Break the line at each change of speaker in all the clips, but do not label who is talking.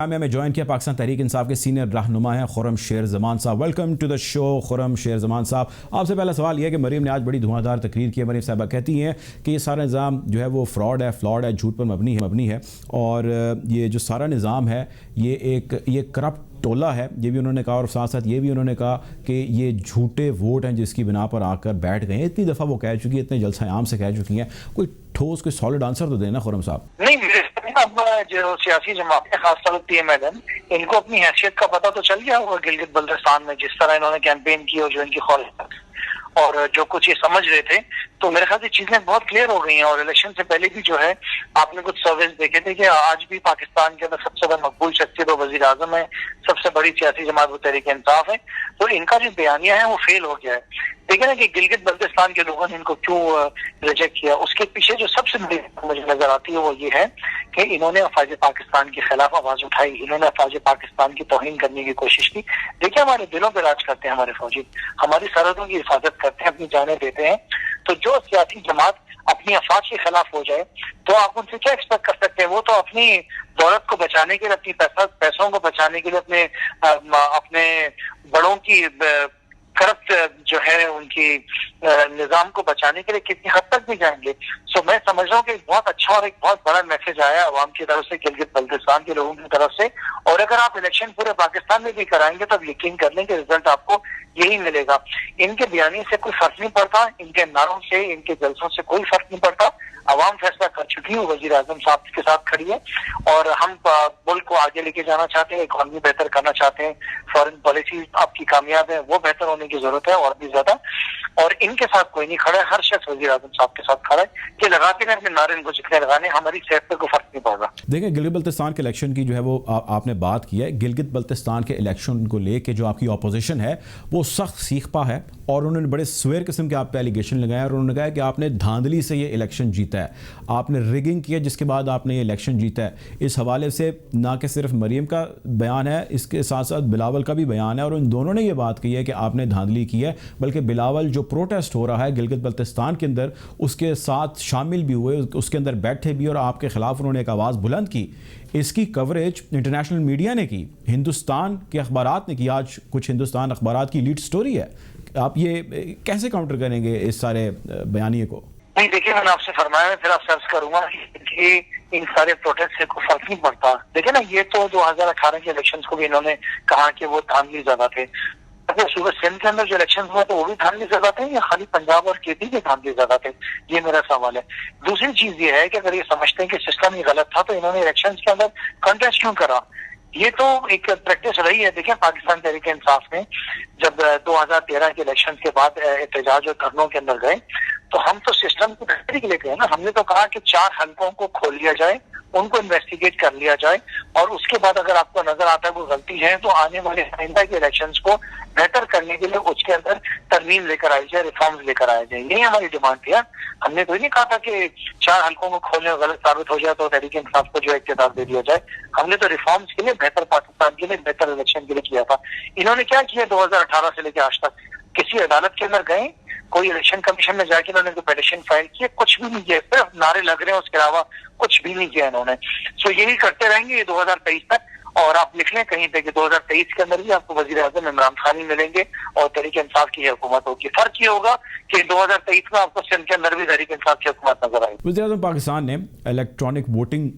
हमें ज्वाइन किया पाकिस्तान तहरीक इंसाफ के सीनियर रहनुमा हैं खुर्रम शेर जमान साहब। Welcome to the show Khurram Sher Zaman साहब। आपसे पहला सवाल यह है कि मरीम ने आज बड़ी धुआंधार तकरीर की है। मरीम साहबा कहती हैं कि ये सारा निज़ाम जो है वो फ्रॉड है, झूठ पर मबनी है और ये जो सारा निज़ाम है ये करप्ट टोला है। ये भी उन्होंने कहा और साथ साथ ये भी उन्होंने कहा कि ये झूठे वोट हैं जिसकी बिना पर आकर बैठ गए हैं। इतनी दफ़ा वो कह चुकी है, इतने जलसा आम से कह चुकी हैं। कोई ठोस कोई सॉलिड आंसर तो देना खुर्रम साहब।
नहीं, मेरे अब जो सियासी जमातें खासतौर पर पीएमएल इनको अपनी हैसियत का पता तो चल गया होगा गिलगित बल्तिस्तान में जिस तरह इन्होंने कैंपेन की और जो इनकी ख्वाहिश और जो कुछ ये समझ रहे थे, तो मेरे ख्याल से चीजें बहुत क्लियर हो गई हैं। और इलेक्शन से पहले भी जो है आपने कुछ सर्वेस देखे थे कि आज भी पाकिस्तान के अंदर सबसे बड़ा मकबूल शख्सियत वो वजीर आजम है, सबसे बड़ी सियासी जमात वो तहरीक इंसाफ है। तो इनका जो बयानिया है वो फेल हो गया है। देखिए ना कि गिलगित बल्तिस्तान के लोगों ने इनको क्यों रिजेक्ट किया, उसके पीछे जो सबसे बड़ी मुझे नजर आती है वो ये है कि इन्होंने अफवाज पाकिस्तान के खिलाफ आवाज उठाई, इन्होंने अफवाज पाकिस्तान की तौहीन करने की कोशिश की। देखिए हमारे दिलों पर राज करते हैं हमारे फौजी, हमारी सरहदों की हिफाजत करते हैं, अपनी जानें देते हैं। तो जो सियासी जमात अपनी अफवाज के खिलाफ हो जाए तो आप उनसे क्या एक्सपेक्ट कर सकते हैं? वो तो अपनी दौलत को बचाने के लिए, अपनी पैसों को बचाने के लिए, अपने बड़ों की करप्ट जो है उनकी निजाम को बचाने के लिए कितनी हद तक भी जाएंगे। सो मैं समझ रहा हूँ कि एक बहुत अच्छा और एक बहुत बड़ा मैसेज आया अवाम की तरफ से, गिलगित बल्तिस्तान के लोगों की तरफ से। और अगर आप इलेक्शन पूरे पाकिस्तान में भी कराएंगे तो यकीन कर लें कि रिजल्ट आपको यही मिलेगा। इनके बयानी से कोई फर्क नहीं पड़ता, इनके नारों से, इनके जलसों से कोई फर्क नहीं पड़ता। अवाम फैसला कर चुकी है, वजीर आजम साहब के साथ खड़ी है और हम मुल्क को आगे लेके जाना चाहते हैं, इकॉनमी बेहतर करना चाहते हैं, फॉरेन पॉलिसी आपकी कामयाब है, वो बेहतर होने की जरूरत है और भी ज्यादा। और इनके साथ कोई नहीं खड़ा है, हर शख्स वजीर आजम साहब के साथ खड़ा है कि लगाते हैं अपने नारे, इनको जितने लगाने, हमारी सेहत पे कोई फर्क नहीं पड़ रहा।
देखिए गिलगित बल्तिस्तान के इलेक्शन की जो है वो आपने बात की है। गिलगित बल्तिस्तान के इलेक्शन को लेके जो आपकी अपोजिशन है वो सख्त सीखपा है और उन्होंने बड़े स्वेर किस्म के आप पे एलिगेशन लगाए और उन्होंने कहा कि आपने धांधली से ये इलेक्शन जीता है, आपने रिगिंग किया जिसके बाद आपने ये इलेक्शन जीता है। इस हवाले से ना कि सिर्फ मरीम का बयान है, इसके साथ साथ बिलावल का भी बयान है और उन दोनों ने ये बात कही है कि आपने धांधली की है। बल्कि बिलावल जो प्रोटेस्ट हो रहा है गिलगित बल्तिस्तान के अंदर उसके साथ शामिल भी हुए, उसके अंदर बैठे भी और आपके खिलाफ उन्होंने एक आवाज़ बुलंद की। इसकी कवरेज इंटरनेशनल मीडिया ने की, हिंदुस्तान के अखबारात ने की, आज कुछ हिंदुस्तान अखबारात की लीड स्टोरी है। आप ये कैसे काउंटर करेंगे इस सारे बयानिए को?
नहीं, देखिए मैंने आपसे फरमाया, फिर आप सर्च करूंगा कि इन सारे प्रोटेस्ट से कोई फर्क नहीं पड़ता। देखिए ना, ये तो 2018 के इलेक्शंस को भी इन्होंने कहा कि वो धांधली ज्यादा थे। अगर सूबे सिंध के अंदर जो इलेक्शन हुआ तो वो भी धांधली ज्यादा थे या खाली पंजाब और केपी के धांधली ज्यादा थे? ये मेरा सवाल है। दूसरी चीज ये है कि अगर ये समझते हैं कि सिस्टम ही गलत था तो इन्होंने इलेक्शन के अंदर कंटेस्ट क्यों करा? ये तो एक प्रैक्टिस रही है। देखिए पाकिस्तान तहरीक इंसाफ में जब 2013 के इलेक्शन के बाद एहतजाज और धरनों के अंदर गए तो हम तो सिस्टम को बेहतरी के लिए गए ना। हमने तो कहा कि 4 हलकों को खोल लिया जाए, उनको इन्वेस्टिगेट कर लिया जाए और उसके बाद अगर आपको नजर आता है कोई गलती है तो आने वाले आइंदा के इलेक्शंस को बेहतर करने के लिए उसके अंदर तरमीम लेकर आई जाए, रिफॉर्म्स लेकर आए जाए। यही हमारी डिमांड थी। हमने तो नहीं कहा था कि 4 हलकों को खोलने और गलत साबित हो जाए तो तहरीक इंसाफ को जो इख्तियार दे दिया जाए। हमने तो रिफॉर्म्स के लिए, बेहतर पाकिस्तान के लिए, बेहतर इलेक्शन के लिए किया था। इन्होंने क्या किया 2018 से लेकर आज तक? किसी अदालत के अंदर गए, कोई इलेक्शन कमीशन में जाके इन्होंने कोई पिटीशन फाइल किया? कुछ भी नहीं किया, सिर्फ नारे लग रहे हैं, उसके अलावा कुछ भी नहीं किया इन्होंने। सो यही करते रहेंगे ये 2023 तक। और आप लिख लें कहीं पे कि 2023 के अंदर भी आपको वजीर आजम इमरान खान ही मिलेंगे और तहरीक इंसाफ की हुकूमत होगी। फर्क ये होगा कि 2023 में आपको सिंध के अंदर भी तहरीक इंसाफ की हुकूमत नजर आएगी।
वज़ीर आज़म पाकिस्तान ने इलेक्ट्रॉनिक वोटिंग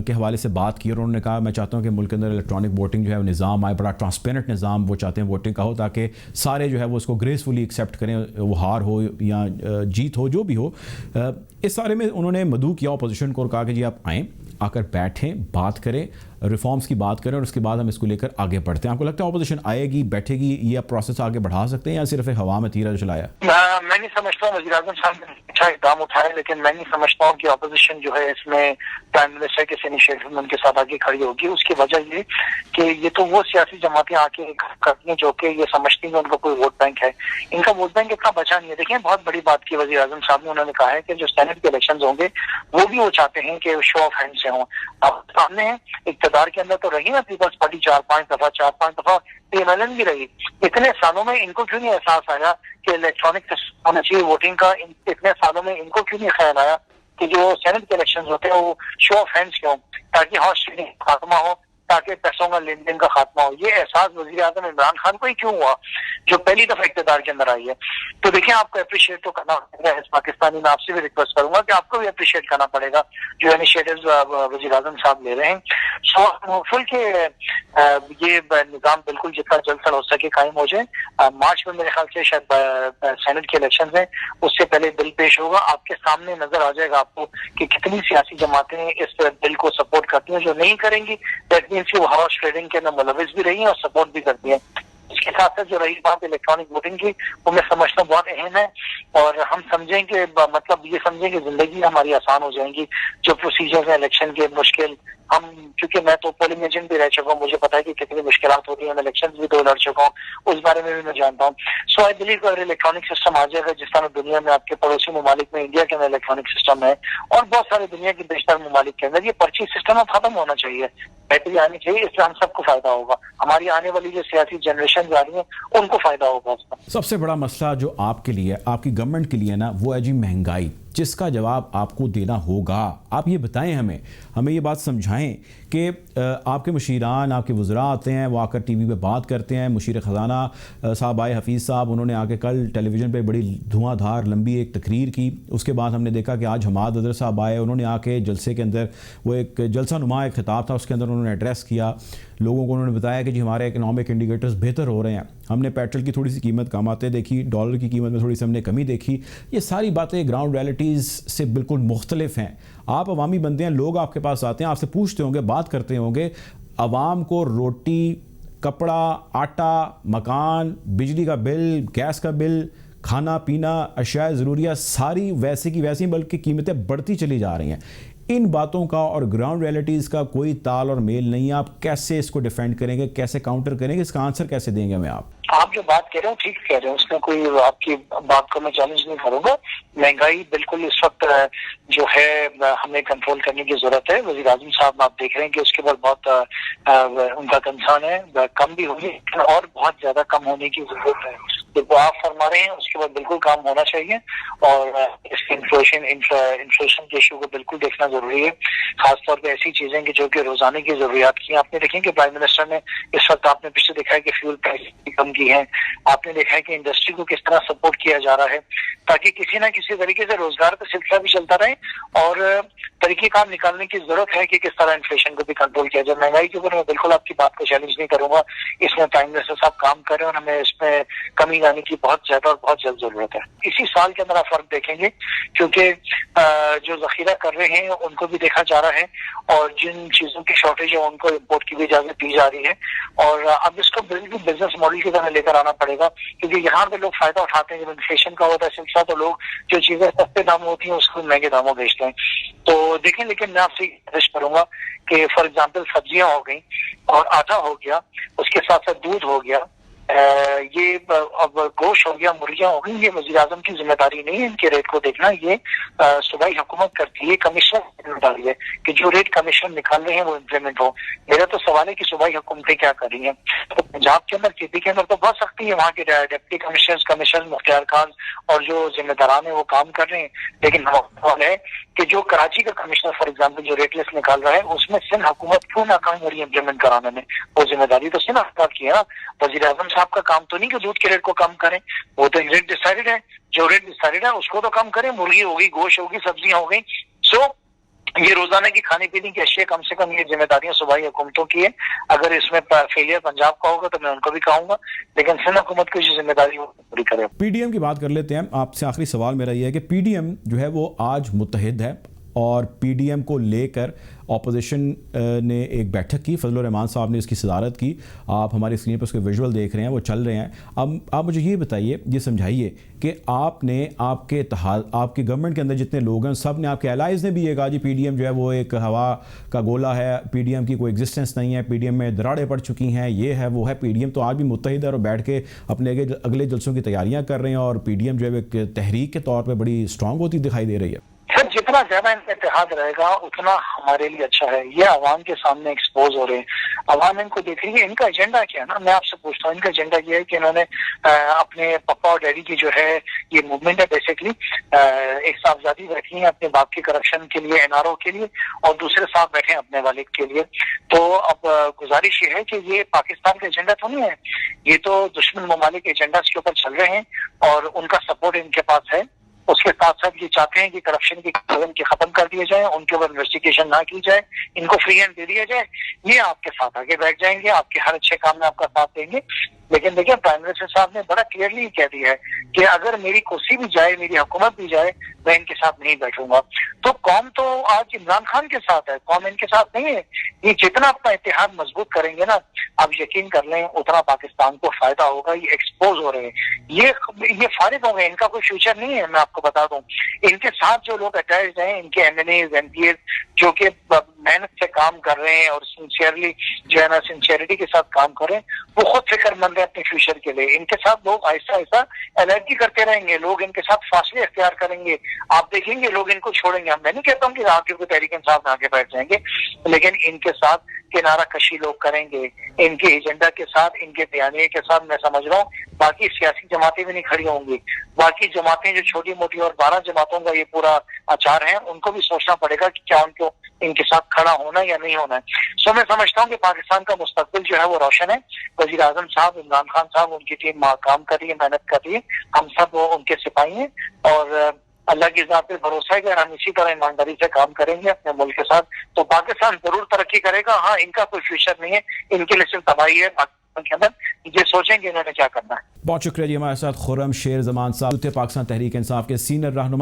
के हवाले से बात की और उन्होंने कहा मैं चाहता हूँ कि मुल्क के अंदर इलेक्ट्रॉनिक वोटिंग जो है निज़ाम आए, बड़ा ट्रांसपेरेंट निज़ाम वो चाहते हैं वोटिंग का हो ताकि सारे जो है वो उसको ग्रेसफुली एक्सेप्ट करें, वो हार हो या जीत हो जो भी हो। इस सारे में उन्होंने मदऊ किया अपोजिशन को और कहा कि जी आप आएँ, आकर बैठें, बात करें, रिफॉर्म्स की बात करें और उसके बाद हम इसको लेकर आगे बढ़ते हैं। आपको लगता है अपोजिशन आएगी, बैठेगी, ये प्रोसेस आगे बढ़ा सकते हैं या सिर्फ एक हवा में तीर चलाया?
मैं नहीं समझता हूँ वज़ीर आज़म साहब ने अच्छा इक़दाम उठाया, लेकिन मैं नहीं समझता हूँ कि अपोजिशन जो है इसमें प्राइम मिनिस्टर के इनिशिएटिव में उनके साथ आगे खड़ी होगी। उसकी वजह ये कि ये तो वो सियासी जमातें आके करती हैं जो कि ये समझती हैं उनका कोई वोट बैंक है। इनका वोट बैंक इतना बचा नहीं है। देखिए बहुत बड़ी बात की वज़ीर आज़म साहब ने, उन्होंने कहा है कि जो सेनेट के इलेक्शन होंगे वो भी वो चाहते हैं कि शो ऑफ हैंड से हों। अब सामने इक़्तिदार के अंदर तो रही ना पीपल्स पार्टी 4-5 दफा पीएमएलएन भी रही। इतने सालों में इनको क्यों नहीं एहसास आया कि इलेक्ट्रॉनिक सिस्टम होना चाहिए वोटिंग का? इतने सालों में इनको क्यों नहीं ख्याल आया कि जो सेनेट के इलेक्शन होते हैं वो शो ऑफ हैंड्स क्यों, ताकि हॉर्स ट्रेडिंग खात्मा हो, ताकि पैसों का लेन देन का खात्मा हो। ये एहसास वजीर आजम इमरान खान को ही क्यों हुआ जो पहली दफा इख्तियार के अंदर आई है? तो देखिए, आपको अप्रिशिएट तो करना पड़ेगा। इस पाकिस्तानी में आपसे भी रिक्वेस्ट करूंगा कि आपको भी अप्रिशिएट करना पड़ेगा जो इनिशिएटिव्स वजीर आजम साहब ले रहे हैं। सो होपफुल के ये निजाम बिल्कुल जितना जल्द से हो सके कायम हो जाए। मार्च में मेरे ख्याल से शायद सेनेट के इलेक्शन है, उससे पहले बिल पेश होगा। आपके सामने नजर आ जाएगा आपको कि कितनी सियासी जमातें इस बिल को सपोर्ट करती हैं। जो नहीं करेंगी दैट मीन्स वो हॉर्स ट्रेडिंग के अंदर मुलविस भी रही है और सपोर्ट भी करती है। इसके साथ साथ जो रही बात इलेक्ट्रॉनिक वोटिंग की, वो मैं समझना बहुत अहम है। और हम समझेंगे, मतलब ये समझेंगे जिंदगी हमारी आसान हो जाएंगी। जो प्रोसीजर है इलेक्शन के मुश्किल, हम क्योंकि मैं तो पोलिंग एजेंट भी रह चुका हूँ, मुझे पता है कि कितनी मुश्किलात होती है। मैं इलेक्शन भी 2 लड़ चुका हूँ, उस बारे में भी मैं जानता हूँ। सो आई बिलीव अगर इलेक्ट्रॉनिक सिस्टम आ जाएगा जिस तरह दुनिया में आपके पड़ोसी ममालिक में इंडिया के अंदर इलेक्ट्रॉनिक सिस्टम है और बहुत सारे दुनिया के बेशतर ममालिक के अंदर, ये पर्ची सिस्टम अब खत्म होना चाहिए, बेहतरी आनी चाहिए। इससे हम सबको फायदा होगा, हमारी आने वाली जो सियासी जनरेशन जा रही है उनको फायदा होगा इसका।
सबसे बड़ा मसला जो आपके लिए, आपकी गवर्नमेंट के लिए ना, वो है जी महंगाई, जिसका जवाब आपको देना होगा। आप ये बताएं, हमें ये बात समझाएं कि आपके मुशीरान, आपके वज़रा आते हैं, वो आकर टीवी पे बात करते हैं। मुशीर ख़ज़ाना साहब आए, हफीज़ साहब, उन्होंने आके कल टेलीविज़न पे बड़ी धुआंधार लंबी एक तकरीर की। उसके बाद हमने देखा कि आज हमाद अदर साहब आए, उन्होंने आके जलसे के अंदर, वो एक जलसा नुमा एक खिताब था, उसके अंदर उन्होंने एड्रेस किया लोगों को। उन्होंने बताया कि जी हमारे इकनॉमिक इंडिकेटर्स बेहतर हो रहे हैं, हमने पेट्रोल की थोड़ी सी कीमत कम आते देखी, डॉलर की कीमत में थोड़ी सी हमने कमी देखी। ये सारी बातें ग्राउंड रियलिटीज़ से बिल्कुल मुख्तलिफ हैं। आप अवामी बंदे हैं, लोग आपके पास आते हैं, आपसे पूछते होंगे, बात करते होंगे, अवाम को रोटी, कपड़ा, आटा, मकान, बिजली का बिल, गैस का बिल, खाना पीना, अशिया ज़रूरिया सारी वैसे की वैसी, बल्कि कीमतें बढ़ती चली जा रही हैं। इन बातों का और ग्राउंड रियलिटीज़ का कोई ताल और मेल नहीं है। आप कैसे इसको डिफेंड करेंगे, कैसे काउंटर करेंगे, इसका आंसर कैसे देंगे हमें आप
जो बात कह रहे हो ठीक कह रहे हो, उसमें कोई आपकी बात को मैं चैलेंज नहीं करूंगा। महंगाई बिल्कुल इस वक्त जो है हमें कंट्रोल करने की जरूरत है। वज़ीर आज़म साहब आप देख रहे हैं कि उसके बाद बहुत उनका कंसर्न है, कम भी होगी और बहुत ज्यादा कम होने की जरूरत है। तो आप फरमा रहे हैं उसके बाद बिल्कुल काम होना चाहिए और इसके इन्फ्लेशन के इशू को बिल्कुल देखना जरूरी है। खासतौर पे ऐसी चीजें कि जो कि रोजाना की जरूरियात की। आपने देखें कि प्राइम मिनिस्टर ने इस वक्त, आपने पीछे देखा है कि फ्यूल प्राइस कम की है, आपने देखा है कि इंडस्ट्री को किस तरह सपोर्ट किया जा रहा है ताकि किसी ना किसी तरीके से रोजगार का सिलसिला भी चलता रहे और तरीकेकार निकालने की जरूरत है कि किस तरह इन्फ्लेशन को भी कंट्रोल किया जाए। महंगाई के ऊपर मैं बिल्कुल आपकी बात को चैलेंज नहीं करूंगा, इसमें प्राइम मिनिस्टर साहब काम कर रहे हैं और हमें इसमें कमी लाने की बहुत ज्यादा और बहुत जल्द जरूरत है। इसी साल के अंदर आप फर्क देखेंगे क्योंकि जो जखीरा कर रहे हैं उनको भी देखा जा रहा है और जिन चीजों की शॉर्टेज है उनको इम्पोर्ट की भी इजाजत दी जा रही है और अब इसको बिल्कुल बिजनेस मॉडल की तरह लेकर आना पड़ेगा क्योंकि यहाँ पे लोग फायदा उठाते हैं। जब इन्फ्लेशन का होता है सिलसिला तो लोग जो चीजें सस्ते दामों होती हैं उसको महंगे दामों बेचते हैं। तो देखें, लेकिन मैं आपसे रिक्वेस्ट करूंगा कि फॉर एग्जाम्पल सब्जियां हो गई और आटा हो गया, उसके साथ साथ दूध हो गया, ये अब गोश्त हो गया, मुर्गियां हो गई, ये वज़ीर आज़म की जिम्मेदारी नहीं है इनके रेट को देखना। ये सूबाई हुकूमत करती है, कमीशन की जिम्मेदारी है कि जो रेट कमीशन निकाल रहे हैं वो इम्प्लीमेंट हो। मेरा तो सवाल है कि सूबाई हुकूमतें क्या कर रही हैं। तो पंजाब के अंदर, केपी के अंदर तो बहुत सख्ती है, वहाँ के डिप्टी कमिश्नर मुख्तियार खान और जो जिम्मेदारान है वो काम कर रहे हैं। लेकिन सवाल है कि जो कराची का कमिश्नर फॉर एग्जाम्पल जो रेट लिस्ट निकाल रहा है उसमें सिंध हुकूमत क्यों नाकाम हो रही है इम्प्लीमेंट कराने में। वो जिम्मेदारी तो सिंध हुकूमत की है ना, वज़ीर आज़म साहब का काम तो नहीं कि दूध के रेट को कम करें। वो तो रेट डिसाइडेड है, जो रेट डिसाइडेड है उसको तो कम करें। मुर्गी होगी, गोश्त होगी, सब्जियां हो गई। सो ये रोजाना की खाने पीने की अशिया कम से कम ये जिम्मेदारियां सूबाई हुकूमतों की है। अगर इसमें फेलियर पंजाब का होगा तो मैं उनको भी कहूंगा, लेकिन सिंध हुकूमत की जो जिम्मेदारी वो पूरी करे।
पीडीएम की बात कर लेते हैं। आपसे आखिरी सवाल मेरा ये है कि पीडीएम जो है वो आज मुत्तहिद है और पीडीएम को लेकर ऑपोजिशन ने एक बैठक की, फजल रहमान साहब ने इसकी सदारत की। आप हमारी स्क्रीन पर उसके विजुअल देख रहे हैं, वो चल रहे हैं। अब आप मुझे ये बताइए, ये समझाइए कि आपने आपके इत्तेहाद, आपकी गवर्नमेंट के अंदर जितने लोग हैं सब ने, आपके एलाइज़ ने भी ये कहा जी पीडीएम जो है वो एक हवा का गोला है, पीडीएम की कोई एग्जिस्टेंस नहीं है, पीडीएम में दरारें पड़ चुकी हैं, ये है वो है। पीडीएम तो आज भी मुत्तहिद है और बैठ के अपने अगले जलसों की तैयारियाँ कर रहे हैं और पीडीएम जो है एक तहरीक के तौर पर बड़ी स्ट्रॉन्ग होती दिखाई दे रही है।
जितना ज्यादा इनका इत्तेहाद रहेगा उतना हमारे लिए अच्छा है। ये अवाम के सामने एक्सपोज हो रहे हैं, अवाम इनको देख रही है। इनका एजेंडा क्या है ना, मैं आपसे पूछता हूँ, इनका एजेंडा ये है कि इन्होंने अपने पापा और डैडी की जो है ये मूवमेंट है बेसिकली, एक साहबजादी बैठी है अपने बाप की करप्शन के लिए, एनआरओ के लिए, और दूसरे साहब बैठे हैं अपने वालिद के लिए। तो अब गुजारिश ये है कि ये पाकिस्तान का एजेंडा तो नहीं है, ये तो दुश्मन ममालिक एजेंडा के ऊपर चल रहे हैं और उनका सपोर्ट इनके पास है। उसके साथ साथ ये चाहते हैं कि करप्शन की खत्म कर दिए जाए, उनके ऊपर इन्वेस्टिगेशन ना की जाए, इनको फ्री हैंड दे दिया जाए। ये आपके साथ आगे बैठ जाएंगे, आपके हर अच्छे काम में आपका साथ देंगे। लेकिन देखिए, प्राइम मिनिस्टर साहब ने बड़ा क्लियरली कह दिया है कि अगर मेरी कुर्सी भी जाए, मेरी हुकूमत भी जाए, मैं इनके साथ नहीं बैठूंगा। तो कौम तो आज इमरान खान के साथ है, कौम इनके साथ नहीं है। ये जितना अपना इत्तेहाद मजबूत करेंगे ना, आप यकीन कर लें उतना पाकिस्तान को फायदा होगा। ये एक्सपोज हो रहे हैं, ये फारिग हो गए, इनका कोई फ्यूचर नहीं है। मैं आपको बता दूं, इनके साथ जो लोग अटैच्ड हैं, इनके एमएनएज एमपीएस जो कि मेहनत से काम कर रहे हैं और सिंसियरली जो है ना सिंसियरिटी के साथ काम कर रहे हैं, वो खुद फिक्रमंद है अपने फ्यूचर के लिए। इनके साथ लोग आहिस्ता आहिस्ता एलर्जी करते रहेंगे, लोग इनके साथ फासले अख्तियार करेंगे। आप देखेंगे लोग इनको छोड़ेंगे। मैं नहीं कहता हूँ कि आगे कोई तहरीक इंसाफ में आगे बैठ जाएंगे, लेकिन इनके साथ किनारा कशी लोग करेंगे, इनके एजेंडा के साथ, इनके बयानिए के साथ। मैं समझ रहा हूँ बाकी सियासी जमातें भी नहीं खड़ी होंगी। बाकी जमातें जो छोटी मोटी और 12 जमातों का ये पूरा आचार है, उनको भी सोचना पड़ेगा कि क्या उनको इनके साथ खड़ा होना या नहीं होना है। सो मैं समझता हूँ कि पाकिस्तान का मुस्तकबिल जो है वो रोशन है। वजीर आजम साहब, इमरान खान साहब, उनकी टीम काम कर रही है, मेहनत कर रही है। हम सब उनके सिपाही हैं और अल्लाह की ज़ात पे भरोसा है कि हम इसी तरह ईमानदारी से काम करेंगे अपने मुल्क के साथ, तो पाकिस्तान जरूर तरक्की करेगा। हाँ, इनका कोई फ्यूचर नहीं है, इनके लिए सिर्फ तबाही है पाकिस्तान के अंदर। ये सोचेंगे इन्होंने क्या करना है।
बहुत शुक्रिया जी। हमारे साथ खुर्रम शेर जमान साहब थे, पाकिस्तान तहरीक इंसाफ के सीनियर रहनुमा।